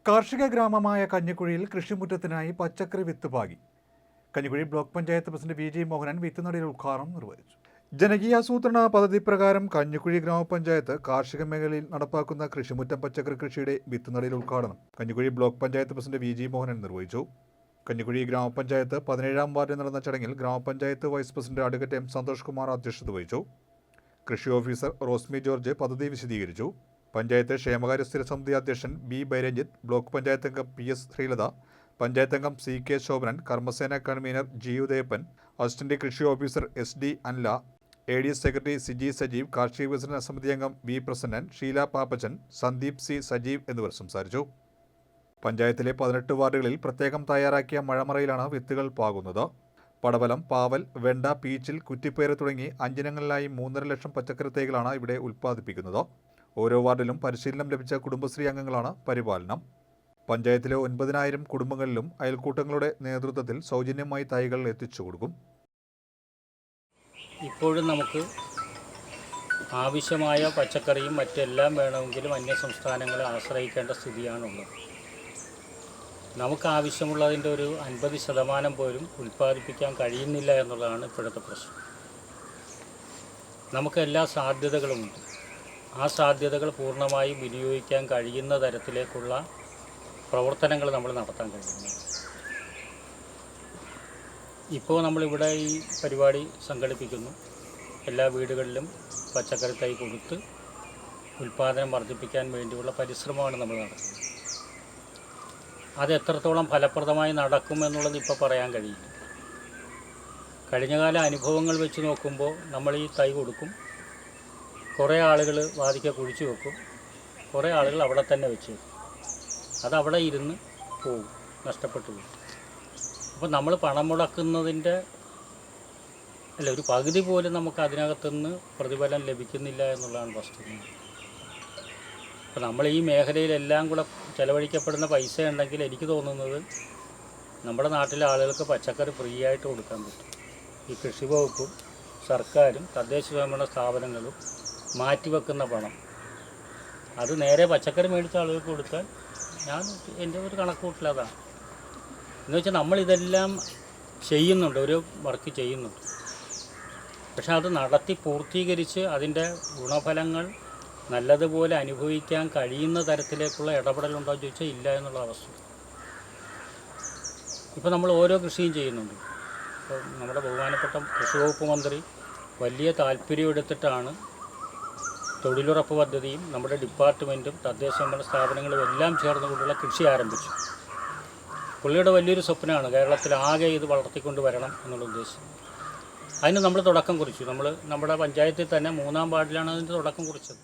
കാർഷിക ഗ്രാമമായ കഞ്ഞിക്കുഴിയിൽ കൃഷിമുറ്റത്തിനായി പച്ചക്കറി വിത്ത് പാകി. Kanjikuzhi block panchayat president V G Mohanan വിത്തുനടീൽ ഉദ്ഘാടനം നിർവഹിച്ചു. ജനകീയാസൂത്രണ പദ്ധതി പ്രകാരം കഞ്ഞിക്കുഴി ഗ്രാമപഞ്ചായത്ത് കാർഷിക മേഖലയിൽ നടപ്പാക്കുന്ന കൃഷിമുറ്റം പച്ചക്കറി കൃഷിയുടെ വിത്തുനടീൽ ഉദ്ഘാടനം Kanjikuzhi block panchayat president V G Mohanan നിർവഹിച്ചു. കഞ്ഞിക്കുഴി ഗ്രാമപഞ്ചായത്ത് 17-ാം വാർഡിൽ നടന്ന ചടങ്ങിൽ ഗ്രാമപഞ്ചായത്ത് vice president advocate M Santhosh Kumar അധ്യക്ഷത വഹിച്ചു. കൃഷി ഓഫീസർ റോസ്മി ജോർജ് പദ്ധതി വിശദീകരിച്ചു. പഞ്ചായത്ത് ക്ഷേമകാര്യ സ്ഥിരസമിതി അധ്യക്ഷൻ ബി ബൈരഞ്ജിത്ത്, ബ്ലോക്ക് പഞ്ചായത്ത് അംഗം പി എസ് ശ്രീലത, പഞ്ചായത്ത് അംഗം സി കെ ശോഭനൻ, കർമ്മസേന കൺവീനർ ജി ഉദയപ്പൻ, അസിസ്റ്റന്റ് കൃഷി officer S D Anla, A D secretary Siji Sajeev, കാർഷിക വികസന സമിതി അംഗം വി പ്രസന്നൻ, ഷീല പാപ്പച്ചൻ, സന്ദീപ് സി സജീവ് എന്നിവർ സംസാരിച്ചു. പഞ്ചായത്തിലെ 18 വാർഡുകളിൽ പ്രത്യേകം തയ്യാറാക്കിയ മഴമറയിലാണ് വിത്തുകൾ പാകുന്നത്. പടവലം, പാവൽ, വെണ്ട, പീച്ചിൽ, കുറ്റിപ്പയർ തുടങ്ങി 5 ഇനങ്ങളിലായി 3.5 ലക്ഷം പച്ചക്കറി തൈകളാണ് ഇവിടെ ഉൽപ്പാദിപ്പിക്കുന്നത്. ഓരോ വാർഡിലും പരിശീലനം ലഭിച്ച കുടുംബശ്രീ അംഗങ്ങളാണ് പരിപാലനം. പഞ്ചായത്തിലെ 9,000 കുടുംബങ്ങളിലും അയൽക്കൂട്ടങ്ങളുടെ നേതൃത്വത്തിൽ സൗജന്യമായി തൈകൾ എത്തിച്ചു കൊടുക്കും. ഇപ്പോഴും നമുക്ക് ആവശ്യമായ പച്ചക്കറിയും മറ്റെല്ലാം വേണമെങ്കിലും അന്യസംസ്ഥാനങ്ങളെ ആശ്രയിക്കേണ്ട സ്ഥിതിയാണുള്ളത്. നമുക്ക് ആവശ്യമുള്ളതിൻ്റെ ഒരു 50% പോലും ഉൽപ്പാദിപ്പിക്കാൻ കഴിയുന്നില്ല എന്നുള്ളതാണ് ഇപ്പോഴത്തെ പ്രശ്നം. നമുക്ക് എല്ലാ സാധ്യതകളുമുണ്ട്. ആ സാധ്യതകൾ പൂർണ്ണമായി വിനിയോഗിക്കാൻ കഴിയുന്ന തരത്തിലേക്കുള്ള പ്രവർത്തനങ്ങൾ നമ്മൾ നടത്താൻ കഴിയുന്നു. ഇപ്പോൾ നമ്മളിവിടെ ഈ പരിപാടി സംഘടിപ്പിക്കുന്നു. എല്ലാ വീടുകളിലും പച്ചക്കറി തൈ കൊടുത്ത് ഉൽപ്പാദനം വർദ്ധിപ്പിക്കാൻ വേണ്ടിയുള്ള പരിശ്രമമാണ് നമ്മൾ നടത്തുന്നത്. അത് എത്രത്തോളം ഫലപ്രദമായി നടക്കുമെന്നുള്ളത് ഇപ്പോൾ പറയാൻ കഴിയില്ല. കഴിഞ്ഞകാല അനുഭവങ്ങൾ വെച്ച് നോക്കുമ്പോൾ നമ്മൾ ഈ തൈ കൊടുക്കും, കുറേ ആളുകൾ വാതിക്ക കുഴിച്ചു വെക്കും, കുറേ ആളുകൾ അവിടെ തന്നെ വെച്ച് വെക്കും. അതവിടെ ഇരുന്ന് പോകും, നഷ്ടപ്പെട്ടു പോകും. അപ്പോൾ നമ്മൾ പണം മുടക്കുന്നതിൻ്റെ ഒരു പകുതി പോലും നമുക്ക് അതിനകത്തുനിന്ന് പ്രതിഫലം ലഭിക്കുന്നില്ല എന്നുള്ളതാണ് വസ്തുത. അപ്പോൾ നമ്മൾ ഈ മേഖലയിലെല്ലാം കൂടെ ചെലവഴിക്കപ്പെടുന്ന പൈസ ഉണ്ടെങ്കിൽ എനിക്ക് തോന്നുന്നത് നമ്മുടെ നാട്ടിലെ ആളുകൾക്ക് പച്ചക്കറി ഫ്രീ ആയിട്ട് കൊടുക്കാൻ പറ്റും. ഈ കൃഷി വകുപ്പും സർക്കാരും തദ്ദേശ സ്വയംഭരണ സ്ഥാപനങ്ങളും മാറ്റിവെക്കുന്ന പണം അത് നേരെ പച്ചക്കറി മേടിച്ച ആളുകൾക്ക് കൊടുത്താൽ എൻ്റെ ഒരു കണക്കൂട്ടിലതാണ്. എന്ന് വെച്ചാൽ നമ്മളിതെല്ലാം ചെയ്യുന്നുണ്ട്, ഒരു വർക്ക് ചെയ്യുന്നുണ്ട്. പക്ഷെ അത് നടത്തി പൂർത്തീകരിച്ച് അതിൻ്റെ ഗുണഫലങ്ങൾ നല്ലതുപോലെ അനുഭവിക്കാൻ കഴിയുന്ന തരത്തിലേക്കുള്ള ഇടപെടലുണ്ടോ എന്ന് ചോദിച്ചാൽ ഇല്ല എന്നുള്ള അവസ്ഥ. ഇപ്പോൾ നമ്മൾ ഓരോ കൃഷിയും ചെയ്യുന്നുണ്ട്. ഇപ്പോൾ നമ്മുടെ ബഹുമാനപ്പെട്ട കൃഷി വകുപ്പ് മന്ത്രി വലിയ താല്പര്യം എടുത്തിട്ടാണ് തൊഴിലുറപ്പ് പദ്ധതിയും നമ്മുടെ ഡിപ്പാർട്ട്മെൻറ്റും തദ്ദേശ സ്വയംഭരണ സ്ഥാപനങ്ങളും എല്ലാം ചേർന്നുകൊണ്ടുള്ള കൃഷി ആരംഭിച്ചു. പുള്ളിയുടെ വലിയൊരു സ്വപ്നമാണ് കേരളത്തിലാകെ ഇത് വളർത്തിക്കൊണ്ട് വരണം എന്നുള്ള ഉദ്ദേശം. അതിന് നമ്മൾ തുടക്കം കുറിച്ചു. നമ്മുടെ പഞ്ചായത്തിൽ തന്നെ 3-ാം വാർഡിലാണ് അതിൻ്റെ തുടക്കം കുറിച്ചത്.